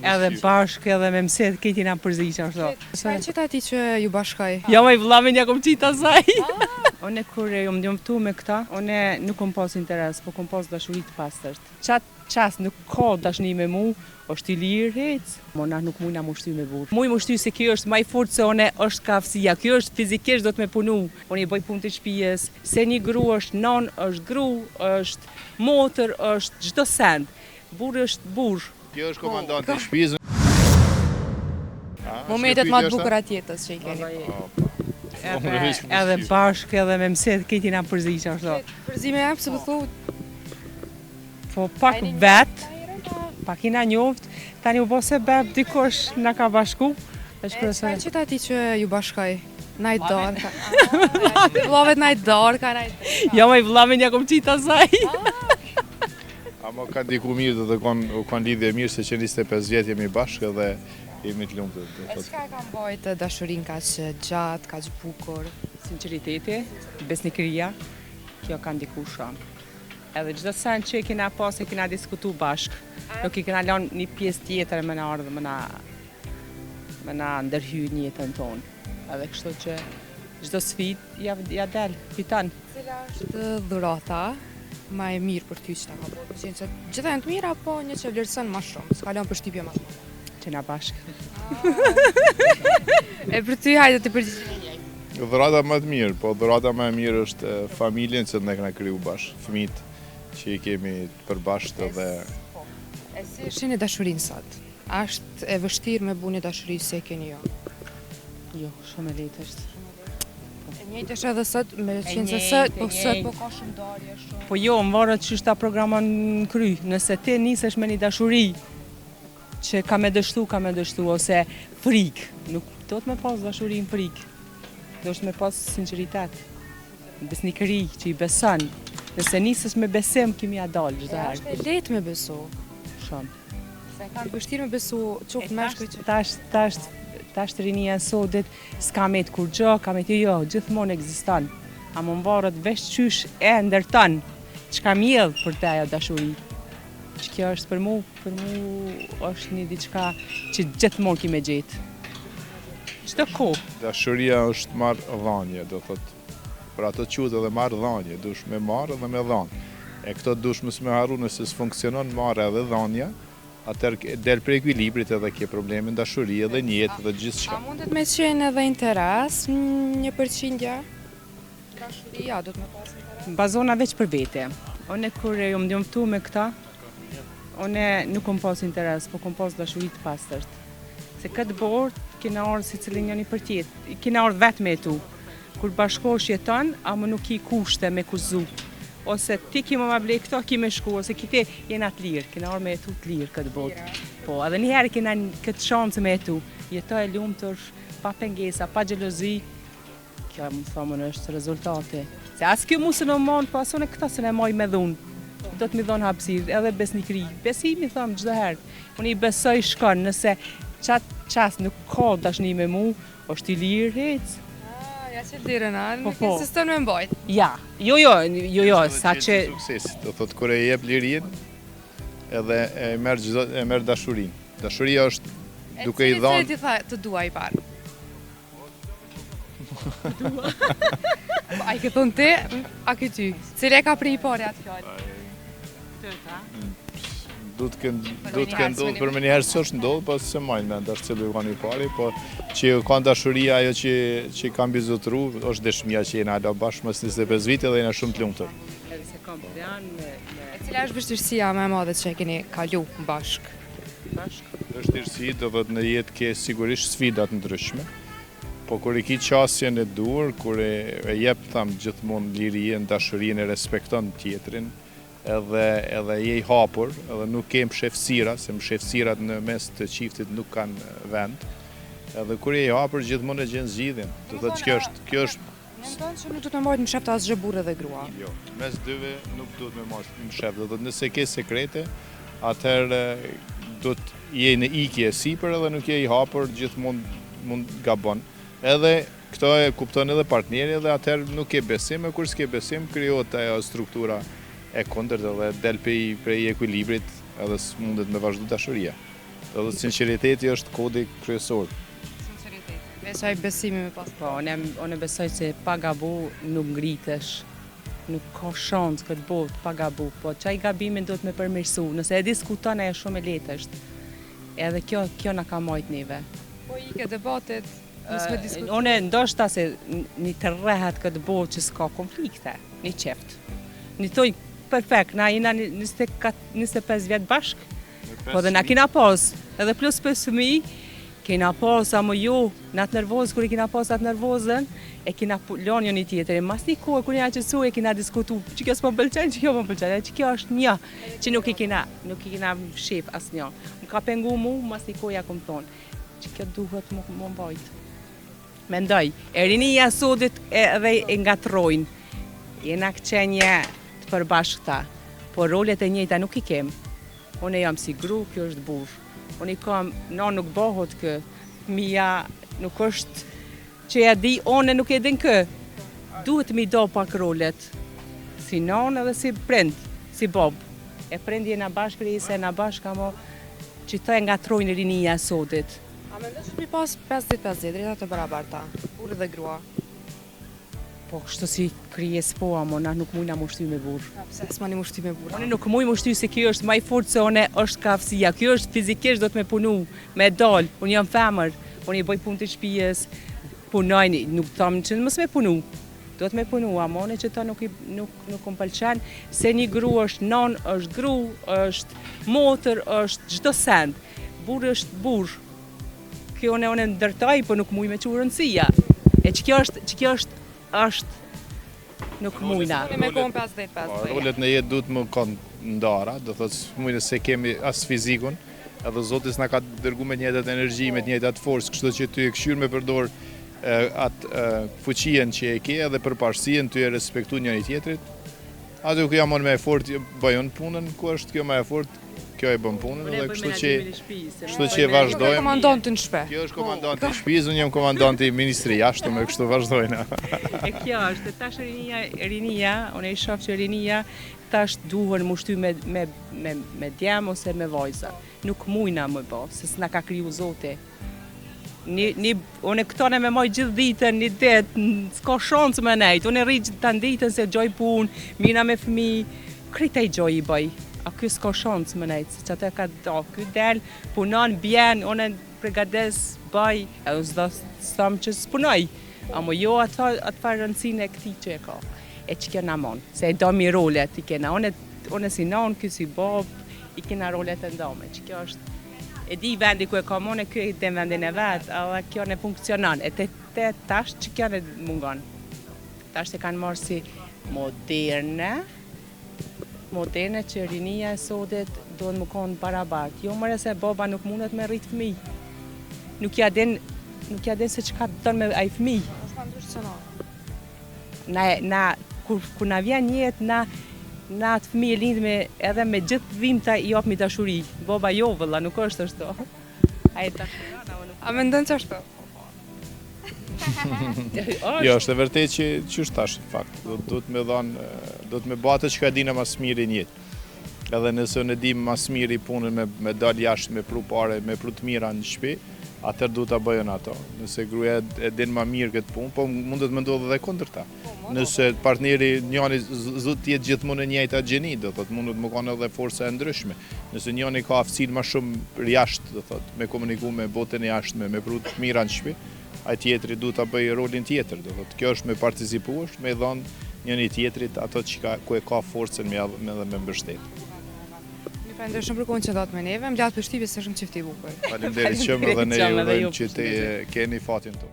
Edhe bashkë edhe me mëset këti na përziqë ashtu. Çfarë qita ti që ju bashkoj? Jo me vllamin ja kom qita saj. One kur jom djumtu me këta, one nuk kom pas interes, po kom pas dashuri të pastërt. Qatë qas nuk ka dashni me mu, është i lirë hec. Mona nuk mujna më shty me burë. Muj më shty se kjo është maj fort se one është kafësia, kjo është fizikisht do të me punu. Unë i bëj punë të shtëpisë, se një gru është non, është gru, është motër, është çdo send. Burë është burë. Kjo është komandanti i shtëpisë. Momentet më të bukura të jetës që i keni. Edhe bashkë edhe me mëset këti na përziqë ashtu. Përzime jap se po thu. Po pak vet, pak i na njoft, tani u bose beb dikush na ka bashku. Çfarë qita ti që ju bashkoj? Najt dorka. Vllavet najt dorka, najt. Jo me vllamin ja kom qita saj. Ama ka diku mirë dhe kanë lidhje mirë se që 25 vjet jemi bashkë dhe jemi të lumtur. Çka e ka mbajtë dashurinë kaq gjatë, kaq bukur? Sinqeriteti, besnikëria, kjo ka ndikuar shumë. Edhe çdo sen që kena pas e kena diskutu bashkë. Nuk i kena lënë një pjesë tjetër me na ardhë me na ndërhy në jetën tonë. Edhe kështu që çdo sfidë ja del, fiton. Cila është dhurata ma e mirë për ty që ta ka bërë? Qenë që gjitha janë të mira, po një që vlerëson më shumë, s'ka lënë përshtypje më të madhe. Që na bashkë. E për ty hajde të përgjigjesh një. Dhurata më e mirë, po dhurata më e mirë është familjen që ne kena kriju bashkë, fëmijët që i kemi përbashkët dhe... E si është një dashurinë sot? Ashtë e vështirë me bu një dashuri se keni jo? Jo, shumë e lehtë është. E njëjtë është edhe sot, me qenë se sot, po sot po ka shumë darje shumë. Po jo, më varet që ta programon në kry. Nëse ti nisesh me një dashuri që ka me dështu, ose frikë. Nuk do të me pas dashuri në frikë. Do të me pas sinceritet. Besnikëri që i beson. Nëse nisesh me besim, kimi ja dalë çdo herë. Është e lehtë me besu. Shumë. Se kanë vështirë me besu qoftë meshkuj që... Tash të rinia sotit, s'ka me të kur gjë, ka me të jo, gjithmonë ekziston. A më mbarët vesh qysh e ndërton, çka mjedh për te ajo dashuri. Që kjo është për mu është një diçka që gjithmonë ki me gjetë. Çdo kohë. Dashuria është marrë dhanje, do thotë. Për ato quhet edhe marrë dhanje, dush me marrë dhe me dhanë. E këto dush mos me harru nëse s'funksionon marrë edhe dhanja, atëherë del për ekuilibrit edhe ke probleme në dashuri edhe në jetë dhe gjithçka. A mundet me qenë edhe interes, 1%? Dashuria do të me pas interes? Bazona veç për vete. One kur jom djumtu me këta, one nuk kom pas interes, po kom pas dashuri të pastërt. Se këtë bord kena ardhë si cilin njëni për tjetë, kena ardhë vetë me tu. Kur bashkosh jeton, ama nuk i kushte me kuzu. Ose ti ki më blej këto, ki me shku, ose kite jena të lirë, kena orë me jetu të lirë këtë botë. Po, edhe njëherë kena këtë shansë me jetu, jetoj e lumëtur, pa pengesa, pa gjelozi, kjo më thomën është rezultate. Se asë kjo mu së në monë, po asone këta së në moj me dhunë, do të mi dhonë hapsirë, edhe besnikri. Besimi, thëmë, gjdo herë. Unë i besoj shkon, nëse qatë qasë nuk ka dashni me mu, është i lirë hecë. Ja që lirën, nuk insiston me mbajt. Ja, jo, sa që... Do thotë kur e jep lirin, edhe e merr dashurinë. Dashuria është duke i dhënë... E cilë ti tha të dua i parë? A i ke thonë ti, a këty? Cile e ka pri i pare atë fjallë? Du të këndodhë për më njëherë së është ndodhë, po se majnë me ndash cilë u kanë i pari, po që kanë dashuria ajo që kanë bizotru, është dëshmia që jena ala bashkë mësë 25 vite dhe jena shumë të lumëtër. Edhe se kam plan me... E cila është vështirësia me madhe që e keni kalu bashkë? Vështirësi do dhëtë në jetë ke sigurisht sfidat ndryshme, po kur i ki qasjen e dur, kur e jep thamë gjithmonë lirien, dashurien e respekton tjetrin, edhe je i hapur, edhe nuk kem shefësira, se shefësirat në mes të qiftit nuk kanë vend. Edhe kur je i hapur, gjithmonë e gjenë zgjidhjen. Do thotë që kjo është... Mendon që nuk do të mbajt në shef të asgjë burrë dhe grua? Jo, mes dyve nuk do të me marrë në shef. Do thotë nëse ke sekrete, atëherë do të je në ikje sipër edhe nuk je i hapur, gjithmonë mund gabon. Edhe këto e kupton edhe partneri dhe atëherë nuk ke besim, e kur s'ke besim, krijohet ajo struktura e kundërt dhe del prej ekuilibrit edhe s'mundet me vazhdu dashuria. Dhe sinqeriteti është kodi kryesor. Sinqeritet. Besoj besimi me pas. Po, unë besoj se pa gabu nuk ngritesh. Nuk ka shansë këtë botë pa gabu, po çaj gabimin do të me përmirësu. Nëse e diskuton e shumë e lehtë është. Edhe kjo na ka majt neve. Po i ke debatet, nësë me diskutu. Unë ndoshta se një të rrehat këtë botë që s'ka konflikte, një qeft. Një toj perfekt, na jena 25 vjetë bashk, po dhe na kina pas, edhe plus 5 fëmij, kina pas, a më jo, në atë nervozë, kër i kina pas atë nervozën, e kina lënë një tjetër, mas një kohë, kër jena qësu, e kina diskutu, që kjo s'po pëlqen, që kjo më pëlqen, që kjo është një, që nuk i kina shef as një. Më ka pengu mu, mas një kohë ja kom thonë, që kjo duhet më mbajt. Mendoj, e rinia sotit edhe e ngatrojnë, jena këqenje të përbashkëta, por rolet e njëjta nuk i kem. Unë jam si gru, kjo është burr. Unë i kam, nuk bëhot kë, mija nuk është që ja di, unë nuk e din kë. Duhet mi do pak rolet, si non edhe si prind, si bob. E prind jena bashkë, se na bashkë, amo që të ngatrojnë rinia sotit. A me ndoshtë mi pas 50-50, drejta të barabarta, burë dhe grua? Po, kështu si krijes po, amo, na nuk mujna më shty me burë. Pse s'ma një më shty me burë? Unë nuk muj më shty se kjo është maj fort se une është kafësia. Kjo është fizikisht do të me punu, me dal. Unë jam femër, unë i bëj punë të shtëpijës, punojnë, nuk thamë që mos me punu. Do të me punu, amo, që ta nuk më pëlqen, se një gru është non, është gru, është motër, është çdo send. Burë është burë. Kjo unë ndërtaj, po nuk muj me që rëndësia. E që kjo është nuk mujna. Me kohën 50-50. Rolet në jetë duhet më kanë ndara, do thotë mujnë se kemi as fizikun, edhe Zotis na ka dërgu me njëjtat energji, me njëjtat forcë, kështu që ty e këshyr me përdor atë fuqien që e ke edhe përparësien ty e respektu njëri tjetrit. Aty ku jam unë me fort bëjon punën, ku është kjo me fort, kjo e bën punën edhe kështu që vazhdojmë. Komandanti në shtëpi. Kjo është komandanti i shtëpisë, unë jam komandanti i ministri jashtë, me kështu vazhdojna. E kjo është, tash rinia, unë e shoh që rinia tash duhen më shty me djem ose me vajza. Nuk mujna më bë, se s'na ka kriju Zoti. Unë këto me moj gjithë ditën, një ditë, s'ka shansë me nejtë. Unë rri gjithë të ditën se gjoj punë, mina me fëmi, krita i gjoj i bëj. A kjo s'ka shansë me nejtë, se që atë ka do. Kjo del, punon, bjen, unë pregades, bëj, edhe s'do s'tëm që s'punoj. A më jo atë farë rëndësine e këti që e ka. E që kjo në mon, se e do mi rolet i kena. Unë si non, kjo si bob, i kena rolet e ndome, që kjo është. E di vendi ku e ka mone, kjo e den vendin e vetë, edhe kjo ne funksionon. E te tash që kjo ne mungon. Tash se kanë marrë si moderne që rinia e sotit do në më konë barabartë. Jo mëre se baba nuk mundet me rritë fëmij. Nuk ja den se çka don me ai fëmij. Kur na vjen jetë, na atë fëmijë lindë edhe me gjithë dhimbta i jap mi dashuri. Baba jo vëlla, nuk është ashtu. Ai dashurana unë. A mendon që ashtu? Jo, është e vërtetë që është tash fakt. Do të më bëj atë që dinë më së miri në jetë. Edhe nëse unë di më së miri punën me dal jashtë, me pru pare, me pru të mira në shtëpi, atëherë duhet ta bëjnë ato. Nëse gruaja e din më mirë këtë punë, po mundet më ndodhë edhe kundërta. Nëse partneri njëri zot të jetë gjithmonë në njëjta gjeni, do thotë mundet më kanë edhe forca e ndryshme. Nëse njëri ka aftësinë më shumë jashtë, do thotë, me komuniku me botën e jashtme, me pru të mira në shtëpi, ai tjetri duhet ta bëjë rolin tjetër, do thotë. Kjo është me participu, është me dhënë njëri tjetrit ato ku e ka forcën me mbështet. Falenderoj shumë për kohën që dhënë me neve, më lart përshtypje se shumë çifti i bukur. Faleminderit shumë edhe ne ju urojmë që të keni fatin tuaj.